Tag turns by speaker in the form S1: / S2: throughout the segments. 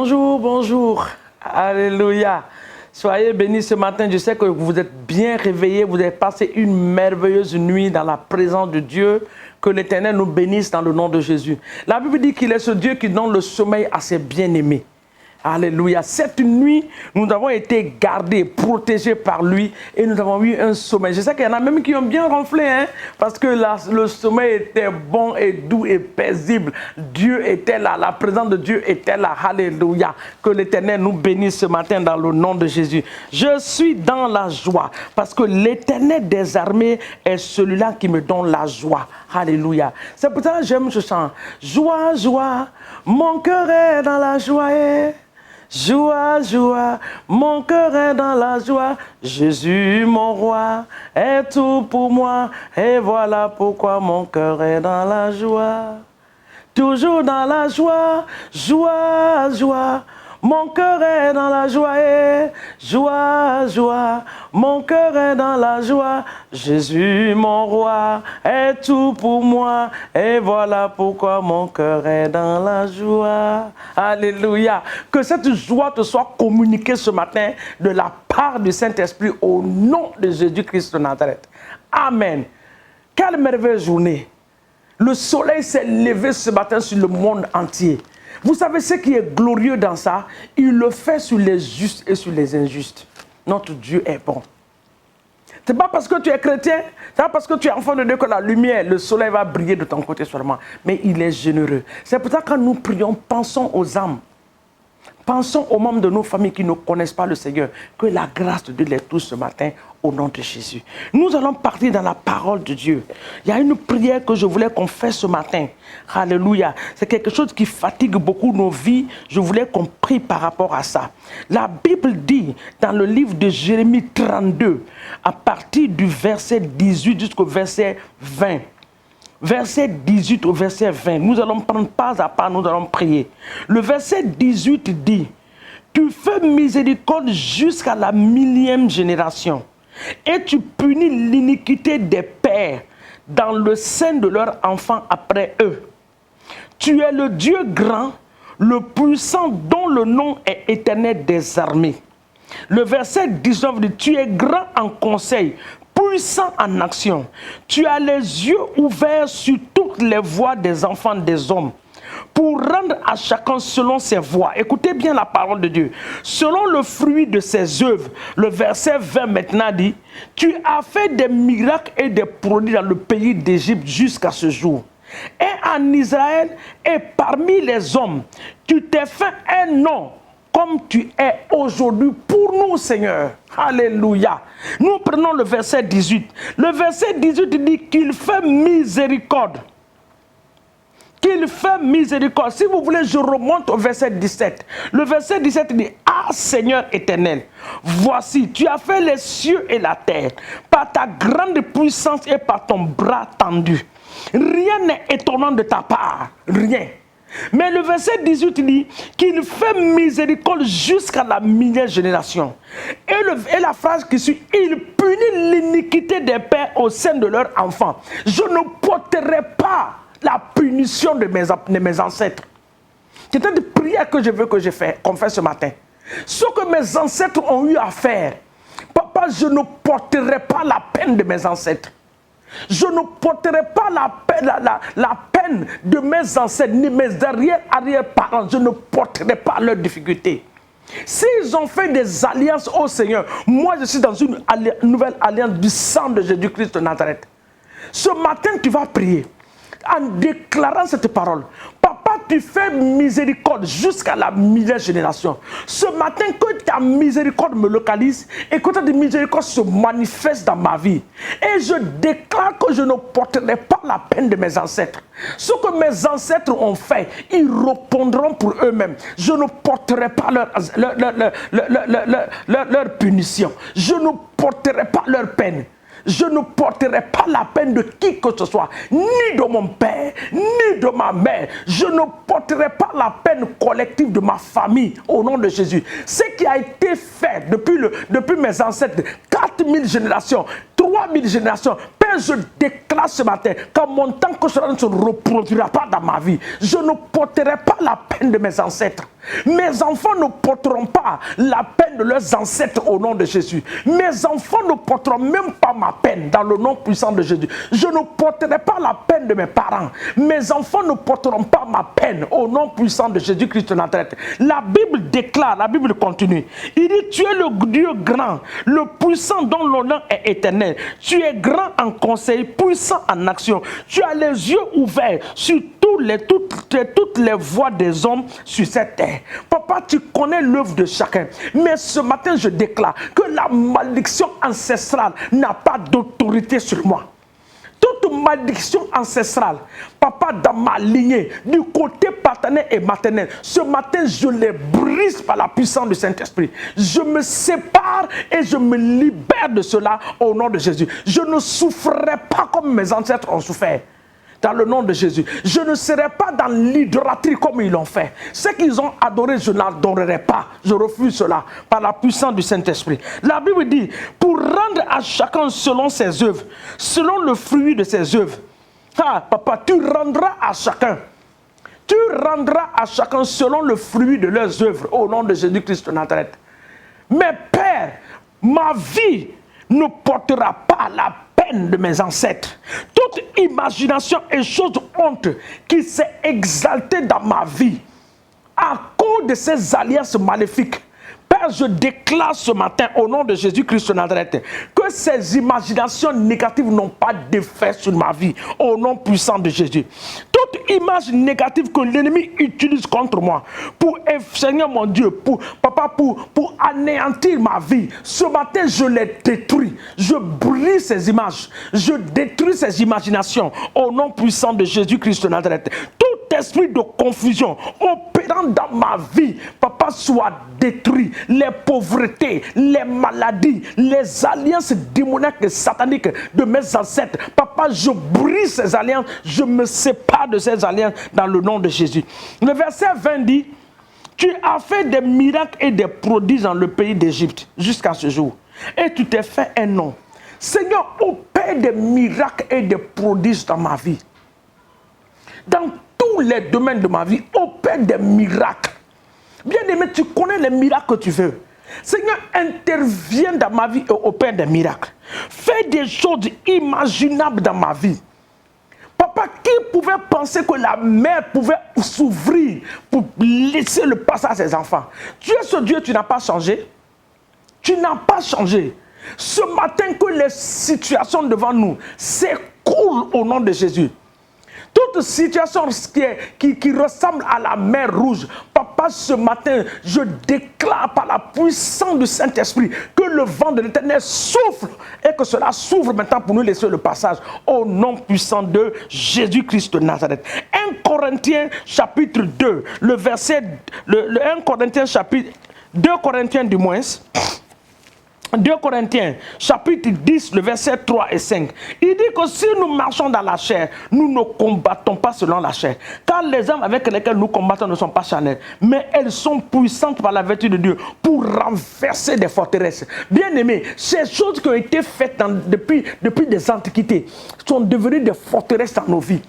S1: Bonjour, bonjour. Alléluia. Soyez bénis ce matin. Je sais que vous êtes bien réveillés. Vous avez passé une merveilleuse nuit dans la présence de Dieu. Que l'Éternel nous bénisse dans le nom de Jésus. La Bible dit qu'il est ce Dieu qui donne le sommeil à ses bien-aimés. Alléluia. Cette nuit, nous avons été gardés, protégés par lui et nous avons eu un sommeil. Je sais qu'il y en a même qui ont bien ronflé, hein, parce que le sommeil était bon et doux et paisible. Dieu était là, la présence de Dieu était là. Alléluia. Que l'Éternel nous bénisse ce matin dans le nom de Jésus. Je suis dans la joie parce que l'Éternel des armées est celui-là qui me donne la joie. Alléluia. C'est pour ça que j'aime ce chant. Joie, joie, mon cœur est dans la joie. Joie, joie, mon cœur est dans la joie. Jésus, mon roi, est tout pour moi. Et voilà pourquoi mon cœur est dans la joie. Toujours dans la joie, joie, joie. Mon cœur est dans la joie, joie, joie. Mon cœur est dans la joie. Jésus, mon roi, est tout pour moi. Et voilà pourquoi mon cœur est dans la joie. Alléluia. Que cette joie te soit communiquée ce matin de la part du Saint-Esprit au nom de Jésus-Christ de Nazareth. Amen. Quelle merveilleuse journée. Le soleil s'est levé ce matin sur le monde entier. Vous savez ce qui est glorieux dans ça? Il le fait sur les justes et sur les injustes. Notre Dieu est bon. Ce n'est pas parce que tu es chrétien, ce n'est pas parce que tu es enfant de Dieu que la lumière, le soleil va briller de ton côté seulement. Mais il est généreux. C'est pour ça que quand nous prions, pensons aux âmes. Pensons aux membres de nos familles qui ne connaissent pas le Seigneur. Que la grâce de Dieu les touche ce matin au nom de Jésus. Nous allons partir dans la parole de Dieu. Il y a une prière que je voulais qu'on fasse ce matin. Alléluia. C'est quelque chose qui fatigue beaucoup nos vies. Je voulais qu'on prie par rapport à ça. La Bible dit dans le livre de Jérémie 32, à partir du verset 18 jusqu'au verset 20. Verset 18 au verset 20, nous allons prendre pas à pas, nous allons prier. Le verset 18 dit, « Tu fais miséricorde jusqu'à la 1000e génération, et tu punis l'iniquité des pères dans le sein de leurs enfants après eux. Tu es le Dieu grand, le puissant dont le nom est éternel des armées. » Le verset 19 dit, « Tu es grand en conseil, puissant en action. Tu as les yeux ouverts sur toutes les voies des enfants des hommes, pour rendre à chacun selon ses voies. » Écoutez bien la parole de Dieu. « Selon le fruit de ses œuvres. » Le verset 20 maintenant dit, « Tu as fait des miracles et des prodiges dans le pays d'Égypte jusqu'à ce jour. Et en Israël et parmi les hommes, tu t'es fait un nom comme tu es aujourd'hui pour nous, Seigneur. » Alléluia. Nous prenons le verset 18. Le verset 18 dit qu'il fait miséricorde. Qu'il fait miséricorde. Si vous voulez, je remonte au verset 17. Le verset 17 dit, « Ah, Seigneur éternel, voici, tu as fait les cieux et la terre par ta grande puissance et par ton bras tendu. Rien n'est étonnant de ta part. Rien. » Mais le verset 18 dit qu'il fait miséricorde jusqu'à la 1000e génération. Et la phrase qui suit, il punit l'iniquité des pères au sein de leurs enfants. Je ne porterai pas la punition de mes ancêtres. C'est une prière que je veux qu'on fasse ce matin. Ce que mes ancêtres ont eu à faire, papa, je ne porterai pas la peine de mes ancêtres. Je ne porterai pas la peine de mes ancêtres, ni mes arrière-parents. Je ne porterai pas leurs difficultés. S'ils ont fait des alliances au Seigneur, moi je suis dans une nouvelle alliance du sang de Jésus-Christ de Nazareth. Ce matin, tu vas prier en déclarant cette parole. Papa, tu fais miséricorde jusqu'à la 1000e génération. Ce matin, que ta miséricorde me localise et que ta miséricorde se manifeste dans ma vie. Et je déclare que je ne porterai pas la peine de mes ancêtres. Ce que mes ancêtres ont fait, ils répondront pour eux-mêmes. Je ne porterai pas leur punition. Je ne porterai pas leur peine. Je ne porterai pas la peine de qui que ce soit, ni de mon père, ni de ma mère. Je ne porterai pas la peine collective de ma famille au nom de Jésus. Ce qui a été fait depuis mes ancêtres, 4000 générations, 3000 générations, Père, je déclare ce matin que mon temps que cela ne se reproduira pas dans ma vie. Je ne porterai pas la peine de mes ancêtres. Mes enfants ne porteront pas la peine de leurs ancêtres au nom de Jésus. Mes enfants ne porteront même pas ma peine dans le nom puissant de Jésus. Je ne porterai pas la peine de mes parents. Mes enfants ne porteront pas ma peine au nom puissant de Jésus-Christ de Nazareth. La Bible déclare, la Bible continue. Il dit, tu es le Dieu grand, le puissant dont le nom est éternel. Tu es grand en conseil, puissant en action. Tu as les yeux ouverts sur toutes les voies des hommes sur cette terre. Papa, tu connais l'œuvre de chacun. Mais ce matin, je déclare que la malédiction ancestrale n'a pas d'autorité sur moi. Toute malédiction ancestrale, papa, dans ma lignée, du côté paternel et maternel, ce matin, je les brise par la puissance du Saint-Esprit. Je me sépare et je me libère de cela au nom de Jésus. Je ne souffrirai pas comme mes ancêtres ont souffert. Dans le nom de Jésus. Je ne serai pas dans l'idolâtrie comme ils l'ont fait. Ce qu'ils ont adoré, je n'adorerai pas. Je refuse cela par la puissance du Saint-Esprit. La Bible dit, pour rendre à chacun selon ses œuvres, selon le fruit de ses œuvres. Ah, papa, tu rendras à chacun. Tu rendras à chacun selon le fruit de leurs œuvres, au nom de Jésus-Christ de Nazareth. Mais Père, ma vie ne portera pas la peine de mes ancêtres. Toute imagination et chose honte qui s'est exaltée dans ma vie à cause de ces alliances maléfiques. Père, je déclare ce matin au nom de Jésus-Christ de Nazareth que ces imaginations négatives n'ont pas d'effet sur ma vie au nom puissant de Jésus. Toute image négative que l'ennemi utilise contre moi pour Seigneur mon Dieu, pour anéantir ma vie, ce matin je les détruis. Je brise ces images, je détruis ces imaginations au nom puissant de Jésus-Christ de Nazareth. Tout esprit de confusion opérant dans ma vie, papa, soit détruit. Les pauvretés, les maladies, les alliances démoniaques et sataniques de mes ancêtres, papa, je brise ces alliances, je me sépare de ces alliances dans le nom de Jésus. Le verset 20 dit, tu as fait des miracles et des prodiges dans le pays d'Égypte jusqu'à ce jour, et tu t'es fait un nom. Seigneur, opère des miracles et des prodiges dans ma vie. Dans tous les domaines de ma vie, opère des miracles. Bien-aimé, tu connais les miracles que tu veux. Seigneur, interviens dans ma vie et opère des miracles. Fais des choses imaginables dans ma vie. Papa, qui pouvait penser que la mer pouvait s'ouvrir pour laisser le passage à ses enfants? Tu es ce Dieu, tu n'as pas changé. Tu n'as pas changé. Ce matin, que les situations devant nous s'écoulent au nom de Jésus. Toute situation qui ressemble à la mer rouge, papa, ce matin, je déclare par la puissance du Saint-Esprit que le vent de l'Éternel souffle et que cela s'ouvre maintenant pour nous laisser le passage au nom puissant de Jésus-Christ de Nazareth. 1 Corinthiens chapitre 2, le verset, le 1 Corinthiens chapitre, 2 Corinthiens du moins, 2 Corinthiens, chapitre 10, le verset 3 et 5. Il dit que si nous marchons dans la chair, nous ne combattons pas selon la chair. Car les armes avec lesquelles nous combattons ne sont pas charnelles, mais elles sont puissantes par la vertu de Dieu pour renverser des forteresses. Bien aimés, ces choses qui ont été faites depuis des antiquités sont devenues des forteresses dans nos vies.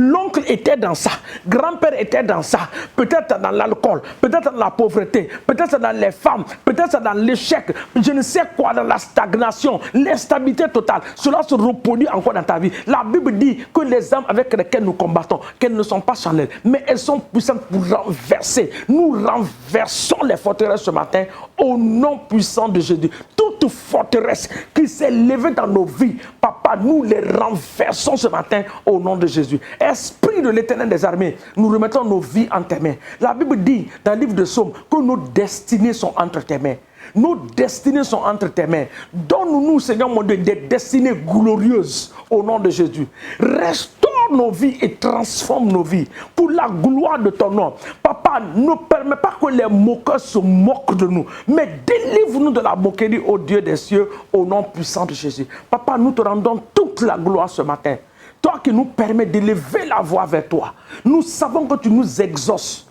S1: L'oncle était dans ça, grand-père était dans ça, peut-être dans l'alcool, peut-être dans la pauvreté, peut-être dans les femmes, peut-être dans l'échec, je ne sais quoi, dans la stagnation, l'instabilité totale. Cela se reproduit encore dans ta vie. La Bible dit que les armes avec lesquelles nous combattons, qu'elles ne sont pas charnelles, mais elles sont puissantes pour renverser. Nous renversons les forteresses ce matin au nom puissant de Jésus. Toute forteresse qui s'est levée dans nos vies, papa, nous les renversons ce matin au nom de Jésus. Esprit de l'Éternel des armées, nous remettons nos vies en tes mains. La Bible dit dans le livre de Psaumes que nos destinées sont entre tes mains. Nos destinées sont entre tes mains. Donne-nous, Seigneur mon Dieu, des destinées glorieuses au nom de Jésus. Restaure nos vies et transforme nos vies pour la gloire de ton nom. Papa, ne permets pas que les moqueurs se moquent de nous, mais délivre-nous de la moquerie, ô Dieu des cieux, au nom puissant de Jésus. Papa, nous te rendons toute la gloire ce matin. Toi qui nous permets d'élever la voix vers toi. Nous savons que tu nous exauces.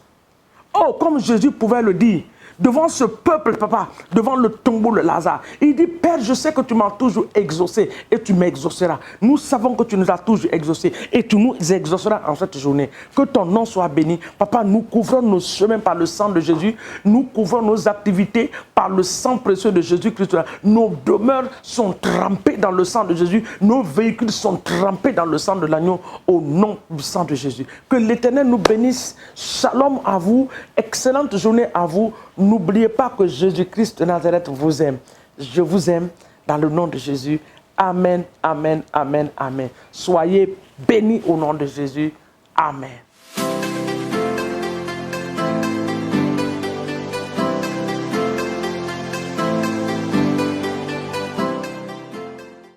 S1: Oh, comme Jésus pouvait le dire, devant ce peuple, papa, devant le tombeau de Lazare. Il dit, Père, je sais que tu m'as toujours exaucé et tu m'exauceras. Nous savons que tu nous as toujours exaucés et tu nous exauceras en cette journée. Que ton nom soit béni. Papa, nous couvrons nos chemins par le sang de Jésus. Nous couvrons nos activités par le sang précieux de Jésus-Christ. Nos demeures sont trempées dans le sang de Jésus. Nos véhicules sont trempés dans le sang de l'agneau au nom du sang de Jésus. Que l'Éternel nous bénisse. Shalom à vous. Excellente journée à vous. N'oubliez pas que Jésus-Christ de Nazareth vous aime. Je vous aime dans le nom de Jésus. Amen, amen, amen, amen. Soyez bénis au nom de Jésus. Amen.